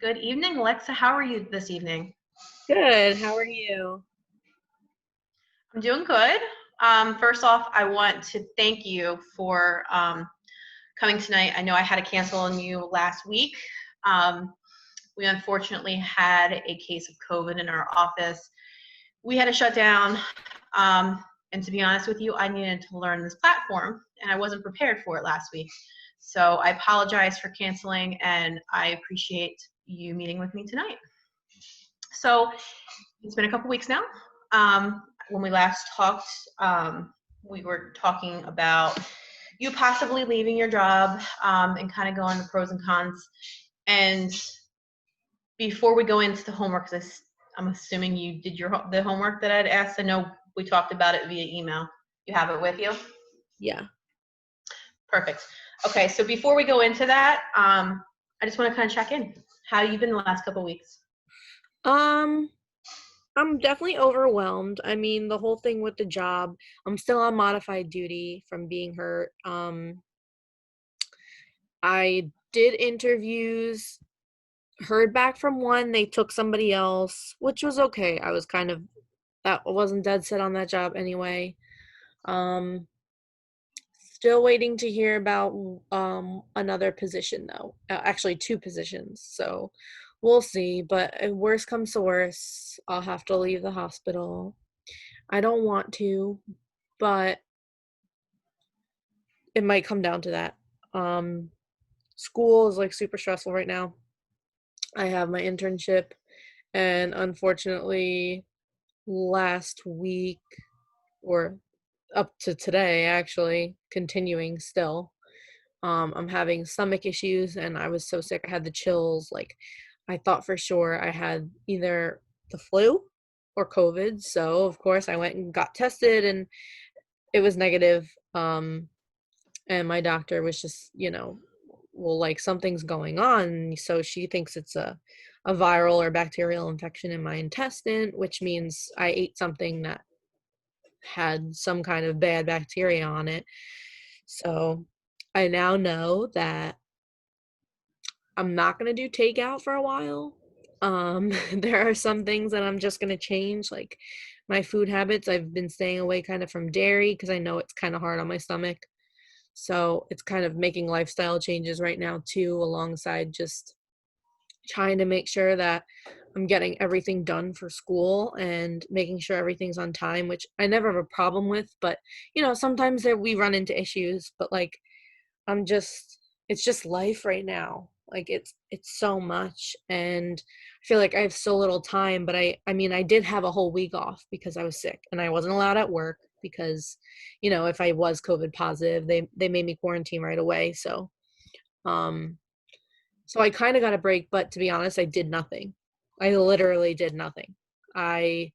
Good evening, Alexa. How are you this evening? Good. How are you? I'm doing good. First off, I want to thank you for coming tonight. I know I had to cancel on you last week. Um, we unfortunately had a case of COVID in our office. We had to shut down. And to be honest with you, I needed to learn this platform, and I wasn't prepared for it last week. So I apologize for canceling, and I appreciate you meeting with me tonight. So it's been a couple weeks now. When we last talked, we were talking about you possibly leaving your job and kind of going the pros and cons. And before we go into the homework, because I'm assuming you did the homework that I'd asked. I know we talked about it via email. You have it with you? Yeah. Perfect. Okay, so before we go into that, I just want to kind of check in. How you been the last couple weeks? Um, I'm definitely overwhelmed. I mean, the whole thing with the job, I'm still on modified duty from being hurt. I did interviews, heard back from one, they took somebody else, which was okay. I was kind of that wasn't dead set on that job anyway. Um, Still waiting to hear about another position though. Actually two positions. So we'll see, but if worst comes to worst, I'll have to leave the hospital. I don't want to, but it might come down to that. Um School is like super stressful right now. I have my internship, and unfortunately last week, or up to today actually, continuing still, I'm having stomach issues and I was so sick. I had the chills. Like, I thought for sure I had either the flu or COVID. So, of course, I went and got tested and it was negative. And my doctor was just, well, like something's going on. So she thinks it's a viral or bacterial infection in my intestine, which means I ate something that had some kind of bad bacteria on it. So I now know that I'm not gonna do takeout for a while. There are some things that I'm just gonna change, like my food habits. I've been staying away kind of from dairy because I know it's kind of hard on my stomach. So it's kind of making lifestyle changes right now too, alongside just trying to make sure that I'm getting everything done for school and making sure everything's on time, which I never have a problem with. But sometimes we run into issues. But like, I'm just it's just life right now. Like it's so much, and I feel like I have so little time. But I mean, I did have a whole week off because I was sick and I wasn't allowed at work because if I was COVID positive, they made me quarantine right away. Um so I kind of got a break, but to be honest, I did nothing. I literally did nothing. I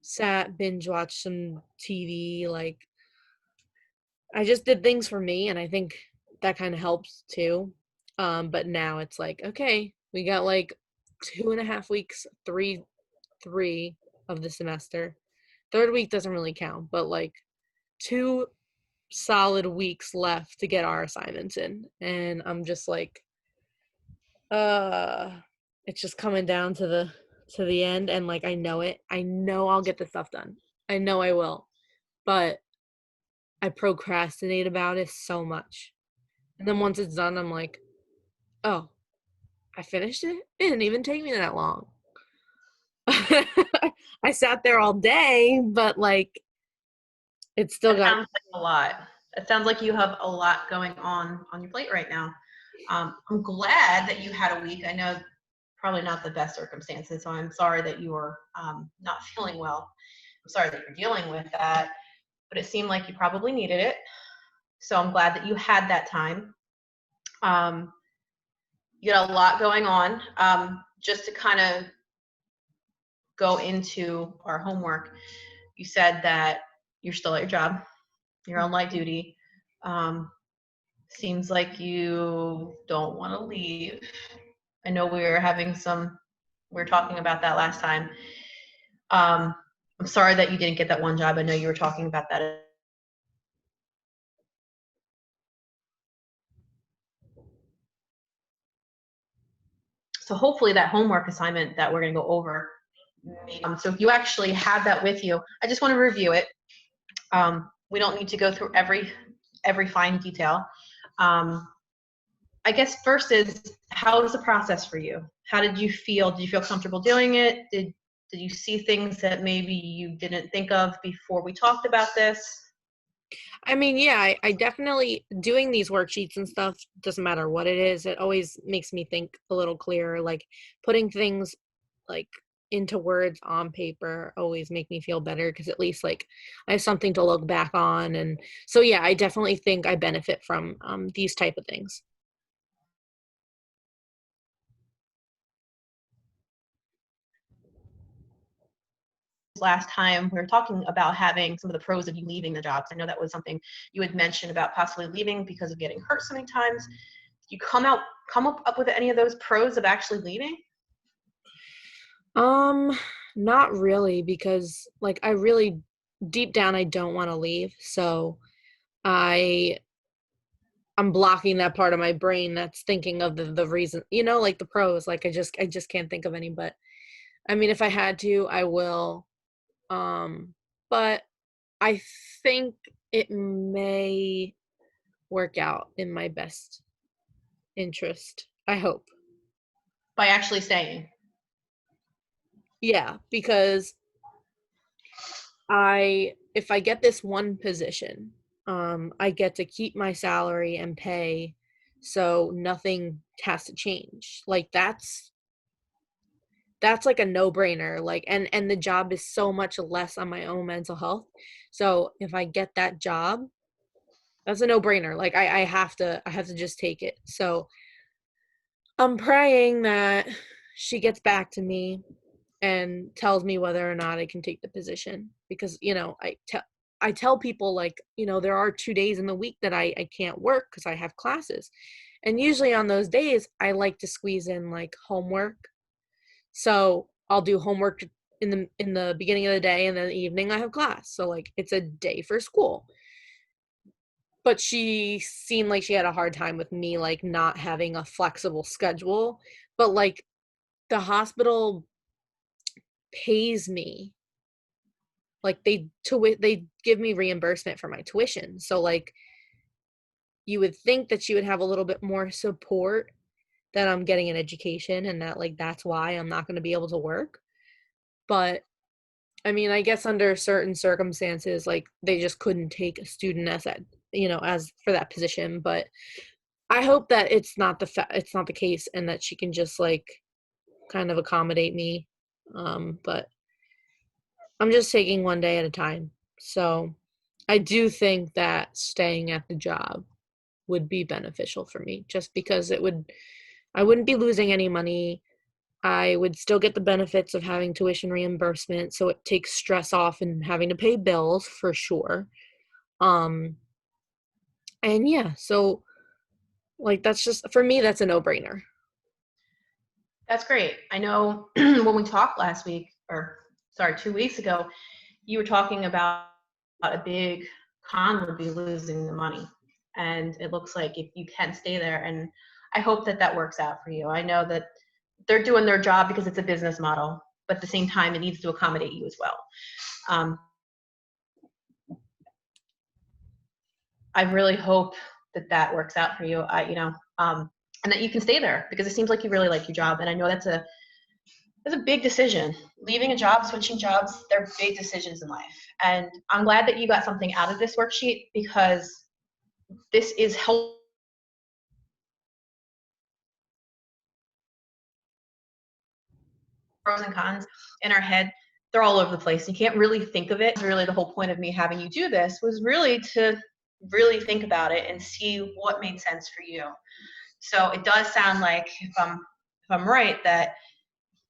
sat, binge watched some TV. Like, I just did things for me, and I think that kind of helps too. But now it's like, okay, we got like 2.5 weeks, three of the semester. Third week doesn't really count, but like 2 solid weeks left to get our assignments in. And I'm just like, uh it's just coming down to the end, and like I know it. I know I'll get the stuff done. I know I will. But I procrastinate about it so much. And then once it's done, I'm like, oh, I finished it? It didn't even take me that long. I sat there all day, but like, it's still That got. sounds like a lot. It sounds like you have a lot going on your plate right now. I'm glad that you had a week. I know probably not the best circumstances, so I'm sorry that you are not feeling well. I'm sorry that you're dealing with that, but it seemed like you probably needed it. So I'm glad that you had that time. Um, you got a lot going on. Just to kind of go into our homework, you said that you're still at your job, you're on light duty. Um, Seems like you don't want to leave. I know we were talking about that last time. Um, I'm sorry that you didn't get that one job. I know you were talking about that. So hopefully that homework assignment that we're going to go over, so if you actually have that with you, I just want to review it. We don't need to go through every fine detail. I guess first is, how was the process for you? How did you feel? Did you feel comfortable doing it? Did you see things that maybe you didn't think of before we talked about this? I mean, yeah, I definitely, doing these worksheets and stuff, doesn't matter what it is, it always makes me think a little clearer. Like putting things like into words on paper always make me feel better, because at least like I have something to look back on. And so yeah, I definitely think I benefit from these type of things. Last time we were talking about having some of the pros of you leaving the jobs. I know that was something you had mentioned about possibly leaving because of getting hurt so many times. Did you come up with any of those pros of actually leaving? Um, Not really, because like I really, deep down, I don't want to leave. So I I'm blocking that part of my brain that's thinking of the reason, like the pros. Like I just can't think of any. But I mean, if I had to, I will. But I think it may work out in my best interest. I hope. By actually staying? Yeah, because if I get this one position, I get to keep my salary and pay, so nothing has to change. Like that's like a no-brainer. Like, and the job is so much less on my own mental health. So if I get that job, that's a no-brainer. Like I have to just take it. So I'm praying that she gets back to me and tells me whether or not I can take the position, because I tell people, like, there are 2 days in the week that I can't work because I have classes, and usually on those days I like to squeeze in like homework. So I'll do homework in the beginning of the day, and then the evening I have class. So like it's a day for school. But she seemed like she had a hard time with me like not having a flexible schedule. But like the hospital pays me, like they give me reimbursement for my tuition. So like you would think that she would have a little bit more support, that I'm getting an education and that like that's why I'm not going to be able to work. But I mean, I guess under certain circumstances, like they just couldn't take a student as that, as for that position. But I hope that it's not the case, and that she can just like kind of accommodate me. But I'm just taking one day at a time. So I do think that staying at the job would be beneficial for me, just because I wouldn't be losing any money. I would still get the benefits of having tuition reimbursement, so it takes stress off and having to pay bills for sure. Um, and yeah, so like that's just, for me, that's a no-brainer. That's great. I know when we talked last week, or sorry, 2 weeks ago, you were talking about a big con would be losing the money. And it looks like if you can stay there, and I hope that that works out for you. I know that they're doing their job because it's a business model, but at the same time, it needs to accommodate you as well. Um, I really hope that that works out for you. And that you can stay there, because it seems like you really like your job. And I know that's a big decision. Leaving a job, switching jobs, they're big decisions in life. And I'm glad that you got something out of this worksheet, because this is helpful. Pros and cons in our head, they're all over the place. You can't really think of it. Really, the whole point of me having you do this was really to really think about it and see what made sense for you. So it does sound like, if I'm right, that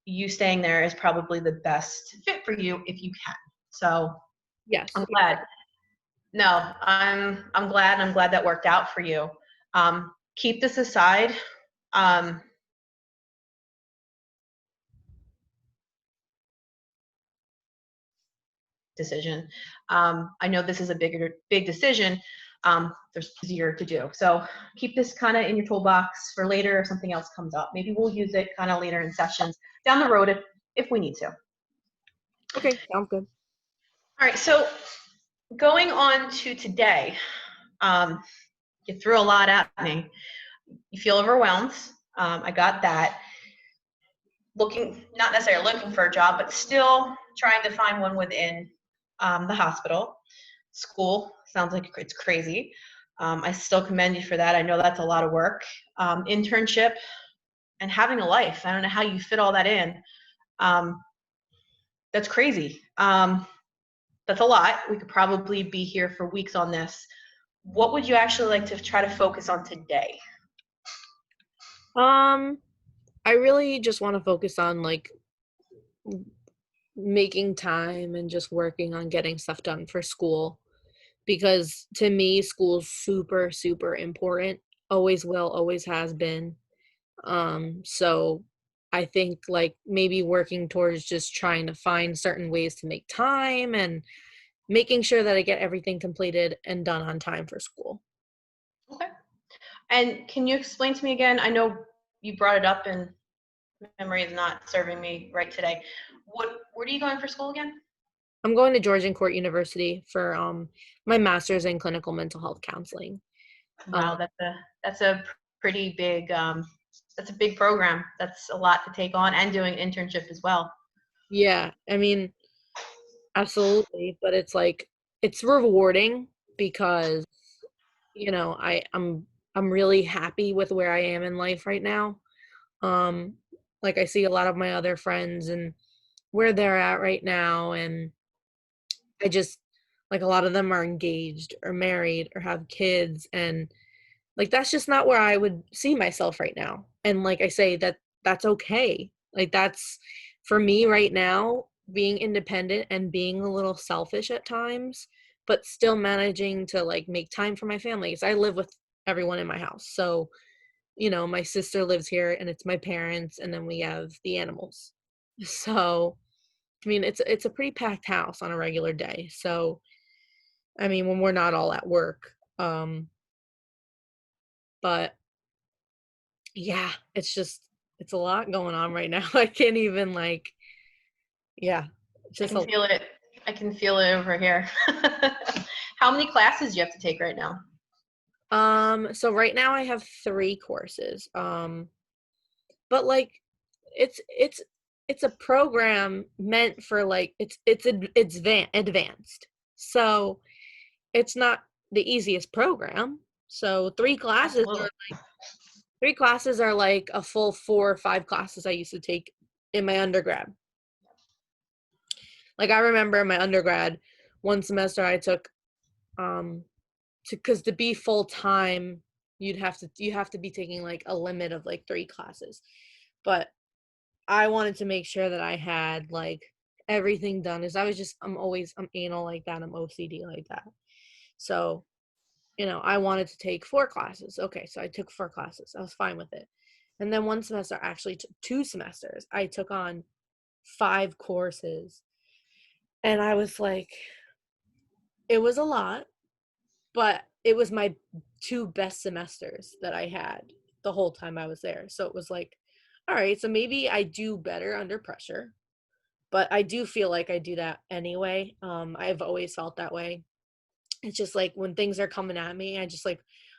you staying there is probably the best fit for you if you can. So Yes. I'm glad. No, I'm glad. I'm glad that worked out for you. Keep this aside. Um, Decision. I know this is a big decision. there's easier to do. So keep this kind of in your toolbox for later if something else comes up. Maybe we'll use it kind of later in sessions down the road if we need to. Okay, sounds good. All right, so going on to today, you threw a lot at me. You feel overwhelmed. I got that. Not necessarily looking for a job, but still trying to find one within the hospital. School sounds like it's crazy. I still commend you for that. I know that's a lot of work. Internship and having a life. I don't know how you fit all that in. That's crazy. That's a lot. We could probably be here for weeks on this. What would you actually like to try to focus on today? I really just want to focus on like making time and just working on getting stuff done for school, because to me school's super super important, always will, always has been. So I think like maybe working towards just trying to find certain ways to make time and making sure that I get everything completed and done on time for school. Okay. And can you explain to me again? I know you brought it up and memory is not serving me right today. Where are you going for school again? I'm going to Georgian Court University for my master's in clinical mental health counseling. Wow, that's a pretty big that's a big program. That's a lot to take on, and doing internship as well. Yeah, I mean, absolutely, but it's like it's rewarding because I'm really happy with where I am in life right now. Um like I see a lot of my other friends and where they're at right now, and I just like a lot of them are engaged or married or have kids, and like that's just not where I would see myself right now. And like I say, that's okay. Like that's for me right now, being independent and being a little selfish at times, but still managing to like make time for my family. Because I live with everyone in my house. So, my sister lives here and it's my parents, and then we have the animals. So, I mean, it's a pretty packed house on a regular day. So, I mean, when we're not all at work. But yeah, it's a lot going on right now. I can't even like yeah, it's I just can a feel it. I can feel it over here. How many classes do you have to take right now? so right now I have 3 courses. But like it's it's a program meant for like advanced. So it's not the easiest program. So 3 classes are like a full 4 or 5 classes I used to take in my undergrad. Like I remember in my undergrad, one semester I took because to be full time, you have to be taking like a limit of like 3 classes. But I wanted to make sure that I had like everything done. Is I'm anal like that. I'm OCD like that. So, I wanted to take 4 classes. Okay, so I took 4 classes. I was fine with it. And then one semester, actually 2 semesters, I took on 5 courses. And I was like, it was a lot, but it was my 2 best semesters that I had the whole time I was there. So it was like, all right, so maybe I do better under pressure, but I do feel like I do that anyway. I've always felt that way. It's just like when things are coming at me, I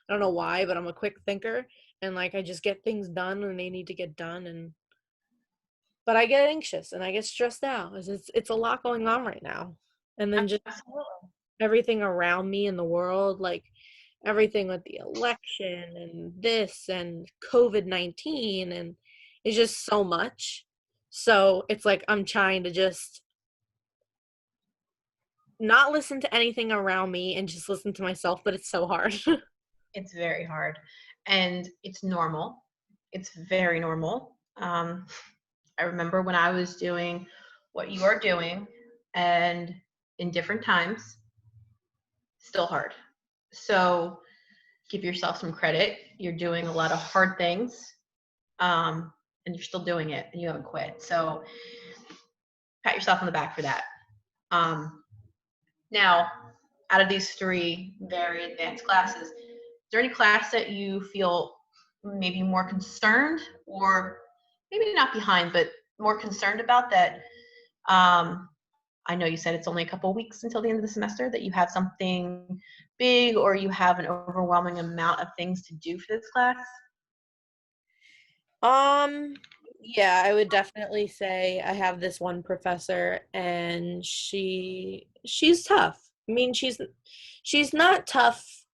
don't know why, but I'm a quick thinker, and like I just get things done when they need to get done. And but I get anxious and I get stressed out. It's a lot going on right now. And then just Absolutely. everything around me in the world, like everything with the election and this and COVID-19, and it's just so much. So it's like I'm trying to just not listen to anything around me and just listen to myself, but it's so hard. It's very hard, and it's normal. It's very normal. I remember when I was doing what you are doing, and in different times, still hard. So give yourself some credit. You're doing a lot of hard things, and you're still doing it, and you haven't quit. So pat yourself on the back for that. Now, out of these 3 very advanced classes, is there any class that you feel maybe more concerned, or maybe not behind, but more concerned about that? I know you said it's only a couple of weeks until the end of the semester, that you have something big or you have an overwhelming amount of things to do for this class? Um, yeah, I would definitely say I have this one professor and she's tough. I mean, she's not tough,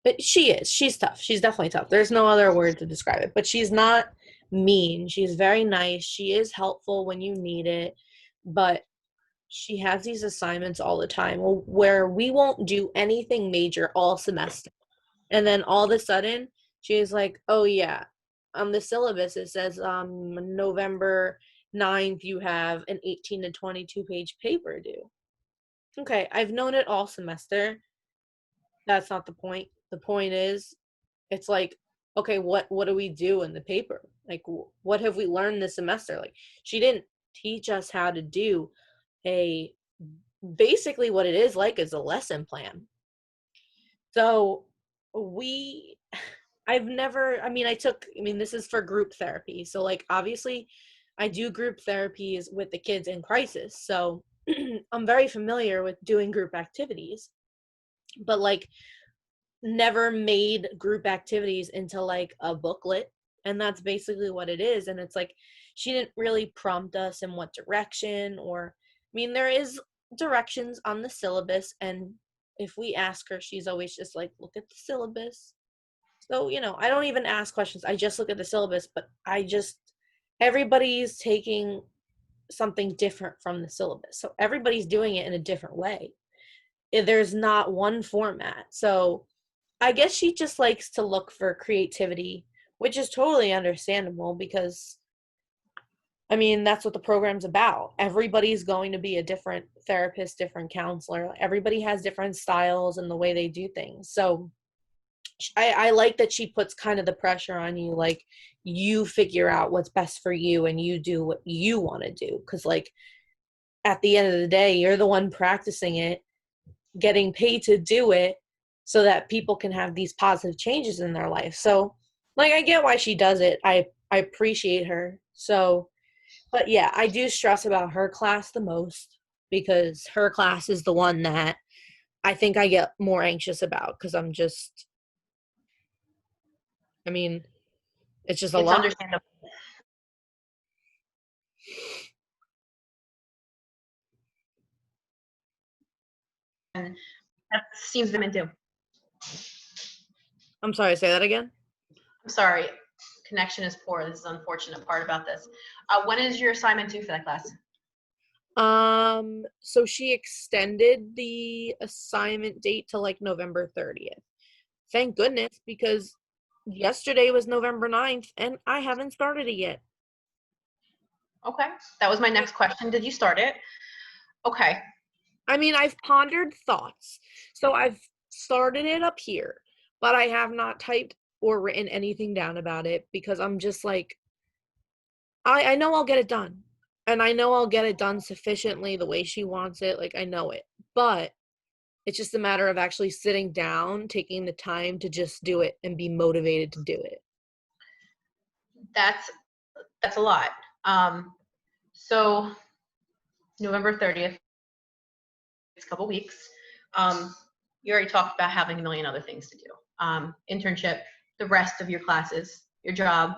but she is. She's tough. She's definitely tough. There's no other word to describe it. But she's not mean. She's very nice. She is helpful when you need it, but she has these assignments all the time where we won't do anything major all semester. And then all of a sudden, she's like, "Oh yeah, on the syllabus it says November 9th you have an 18 to 22 page paper due." Okay, I've known it all semester. That's not the point. The point is, it's like, okay, what do we do in the paper? Like, what have we learned this semester? Like, she didn't teach us how to do a basically what it is like is a lesson plan. So we I've never, I mean, this is for group therapy. So, like, obviously, I do group therapies with the kids in crisis. So, I'm very familiar with doing group activities, but like, never made group activities into like a booklet. And that's basically what it is. And it's like, she didn't really prompt us in what direction, or, I mean, there is directions on the syllabus. And if we ask her, she's always just like, look at the syllabus. So, I don't even ask questions. I just look at the syllabus, but everybody's taking something different from the syllabus. So everybody's doing it in a different way. There's not one format. So I guess she just likes to look for creativity, which is totally understandable because, I mean, that's what the program's about. Everybody's going to be a different therapist, different counselor. Everybody has different styles and the way they do things. So I like that she puts kind of the pressure on you, like, you figure out what's best for you and you do what you want to do. Because, like, at the end of the day, you're the one practicing it, getting paid to do it so that people can have these positive changes in their life. So, like, I get why she does it. I appreciate her. So, but yeah, I do stress about her class the most because her class is the one that I think I get more anxious about because I mean, it's just a It's lot. understandable. And that seems to do. I'm sorry, say that again. I'm sorry, connection is poor. This is the unfortunate part about this. When is your assignment due for that class? So she extended the assignment date to like November 30th. Thank goodness, because yesterday was November 9th and I haven't started it yet. Okay, that was my next question. Did you start it? Okay. I mean, I've pondered thoughts. So I've started it up here, but I have not typed or written anything down about it because I'm just like, I know I'll get it done. And I know I'll get it done sufficiently the way she wants it. Like, I know it. But it's just a matter of actually sitting down, taking the time to just do it and be motivated to do it. That's a lot. So November 30th, it's a couple weeks. You already talked about having a million other things to do. Internship, the rest of your classes, your job,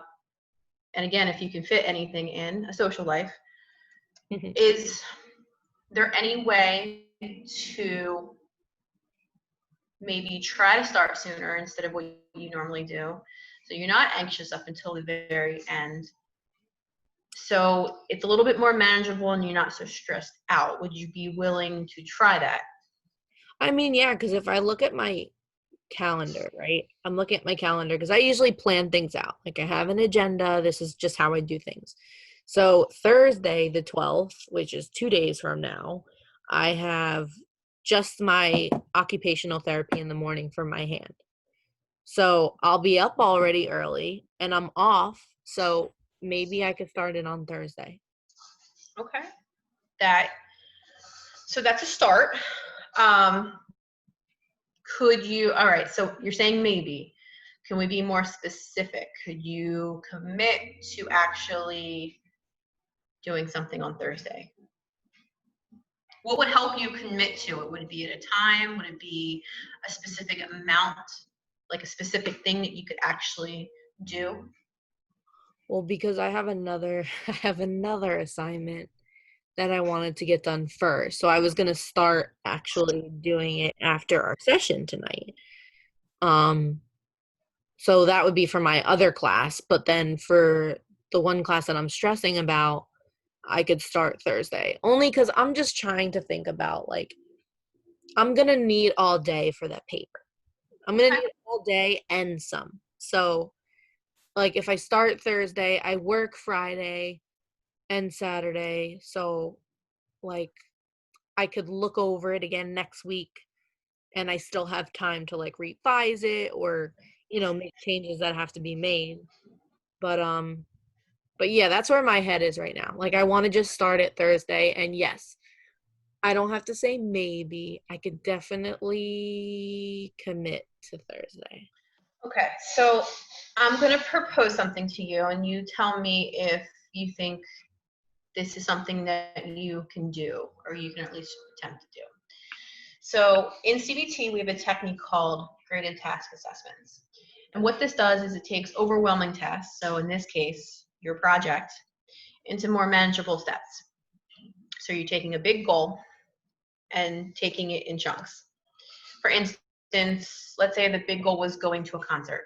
and again, if you can fit anything in, a social life. Is there any way to maybe try to start sooner instead of what you normally do, so you're not anxious up until the very end, so it's a little bit more manageable and you're not so stressed out? Would you be willing to try that? I mean, yeah, because if I look at my calendar, right? I'm looking at my calendar because I usually plan things out. Like, I have an agenda. This is just how I do things. So Thursday, the 12th, which is 2 days from now, I have just my occupational therapy in the morning for my hand. So I'll be up already early and I'm off. So maybe I could start it on Thursday. Okay. That, so that's a start. Um, could you, all right, so you're saying maybe. Can we be more specific? Could you commit to actually doing something on Thursday? What would help you commit to it? Would it be at a time? Would it be a specific amount, like a specific thing that you could actually do? Well, because I have another I have another assignment that I wanted to get done first. So I was going to start actually doing it after our session tonight. Um so that would be for my other class, but then for the one class that I'm stressing about, I could start Thursday. Only cuz I'm just trying to think about like I'm going to need all day for that paper. I'm going to Okay. need all day and some. So like if I start Thursday, I work Friday and Saturday. So like I could look over it again next week and I still have time to like revise it or, make changes that have to be made. But but yeah, that's where my head is right now. Like I want to just start it Thursday and yes, I don't have to say maybe. I could definitely commit to Thursday. Okay, so I'm going to propose something to you, and you tell me if you think this is something that you can do, or you can at least attempt to do. So in CBT, we have a technique called graded task assessments. And what this does is it takes overwhelming tasks, so in this case, your project, into more manageable steps. So you're taking a big goal and taking it in chunks. For instance, let's say the big goal was going to a concert.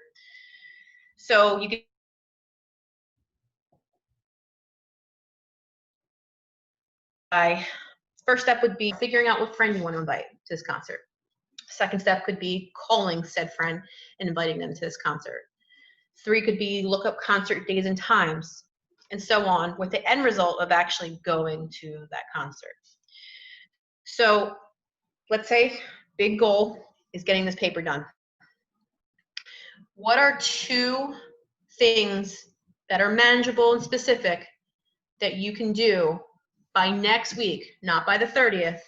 So you could by first step would be figuring out what friend you want to invite to this concert. Second step could be calling said friend and inviting them to this concert. 3 could be look up concert days and times, and so on, with the end result of actually going to that concert. So let's say big goal is getting this paper done. What are 2 things that are manageable and specific that you can do by next week, not by the 30th,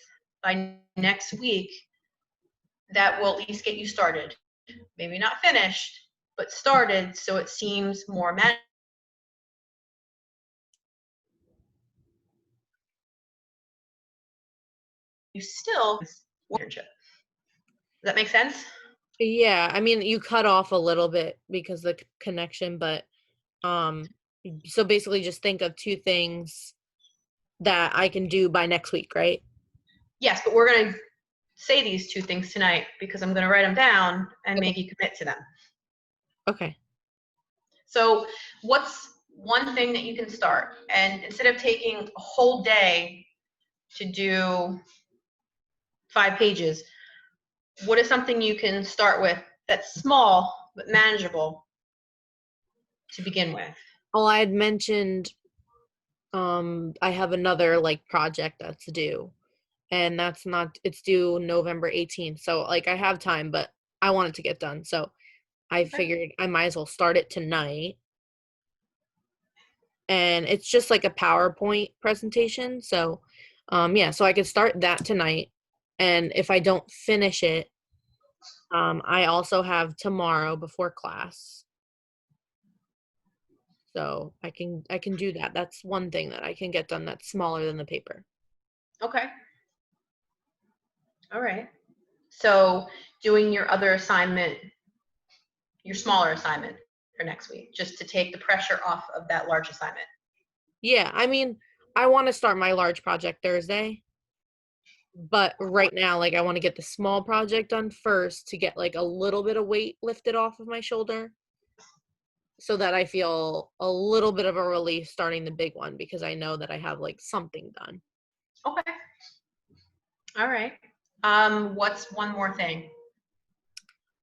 by next week, that will at least get you started? Maybe not finished, but started so it seems more manageable. You still internship. Does that make sense? Yeah, I mean, you cut off a little bit because the connection, but um so basically just think of 2 things that I can do by next week, right? Yes, but we're going to say these 2 things tonight because I'm going to write them down and Okay. make you commit to them. Okay. So, what's one thing that you can start? And instead of taking a whole day to do 5 pages, what is something you can start with that's small but manageable to begin with? Well, I had mentioned I have another like project that's due and that's not it's due November 18th. So like I have time, but I want it to get done. So I Okay. figured I might as well start it tonight. And it's just like a PowerPoint presentation. So yeah, so I could start that tonight. And if I don't finish it, I also have tomorrow before class. So I can do that. That's one thing that I can get done that's smaller than the paper. Okay. All right. So, doing your other assignment, your smaller assignment for next week, just to take the pressure off of that large assignment. Yeah, I mean, I want to start my large project Thursday, but right now, like, I want to get the small project done first to get like a little bit of weight lifted off of my shoulder so that I feel a little bit of a relief starting the big one because I know that I have like something done. Okay. All right. What's one more thing?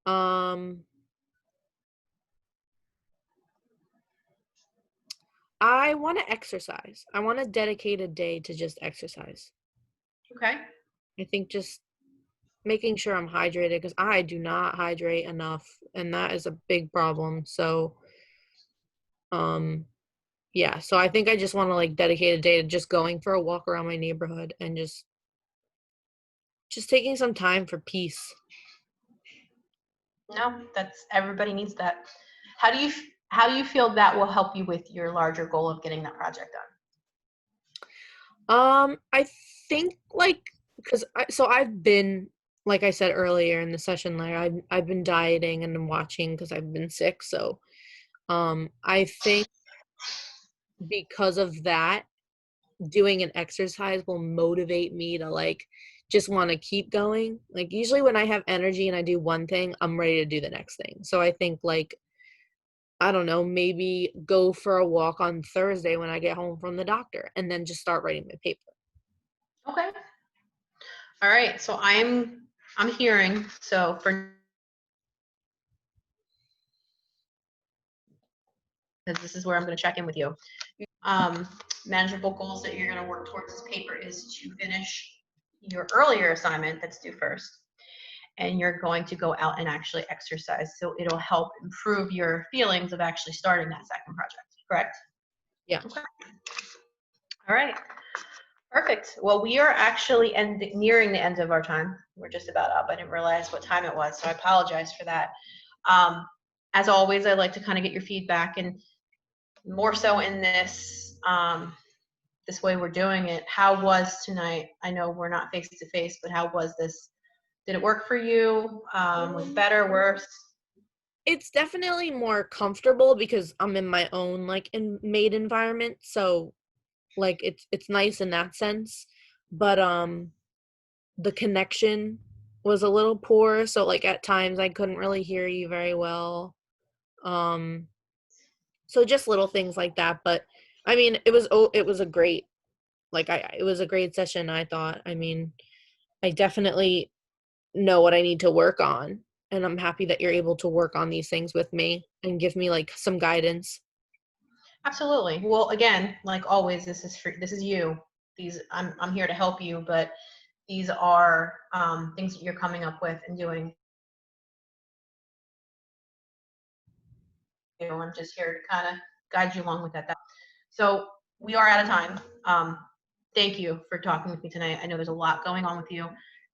Um, I want to exercise. I want to dedicate a day to just exercise. Okay. I think just making sure I'm hydrated because I do not hydrate enough, and that is a big problem. So, um, yeah, so I think I just want to like dedicate a day to just going for a walk around my neighborhood and just just taking some time for peace. No, that's everybody needs that. How do you feel that will help you with your larger goal of getting that project done? I think like because I've been like I said earlier in the session, like I've been dieting and I'm watching because I've been sick. So I think because of that, doing an exercise will motivate me to like just want to keep going. Like usually when I have energy and I do one thing, I'm ready to do the next thing. So I think like I don't know, maybe go for a walk on Thursday when I get home from the doctor and then just start writing my paper. Okay. All right. So I'm hearing so for because this is where I'm going to check in with you. Um, Manageable goals that you're going to work towards this paper is to finish your earlier assignment that's due first, and you're going to go out and actually exercise. So it'll help improve your feelings of actually starting that second project. Correct? Yeah. Okay. All right. Perfect. Well, we are actually nearing the end of our time. We're just about up. I didn't realize what time it was, so I apologize for that. Um, as always, I'd like to kind of get your feedback, and more so in this way we're doing it. How was tonight? I know we're not face to face, but how was this? Did it work for you? Was it better, worse? It's definitely more comfortable because I'm in my own like made environment, so like it's nice in that sense. But the connection was a little poor, so like at times I couldn't really hear you very well. Um so just little things like that, but I mean, it was a great like it was a great session, I thought. I mean, I definitely know what I need to work on, and I'm happy that you're able to work on these things with me and give me like some guidance. Absolutely. Well, again, like always, this is you. I'm here to help you, but these are things that you're coming up with and doing. I'm just here to kind of guide you along with that. So we are out of time. Thank you for talking with me tonight. I know there's a lot going on with you,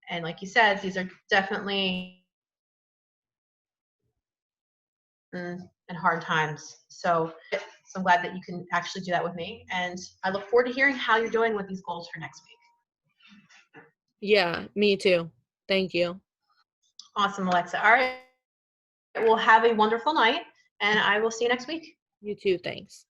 and like you said, these are definitely and hard times. So I'm glad that you can actually do that with me, and I look forward to hearing how you're doing with these goals for next week. Yeah, me too. Thank you. Awesome, Alexa. All right. Well, have a wonderful night, and I will see you next week. You too, thanks.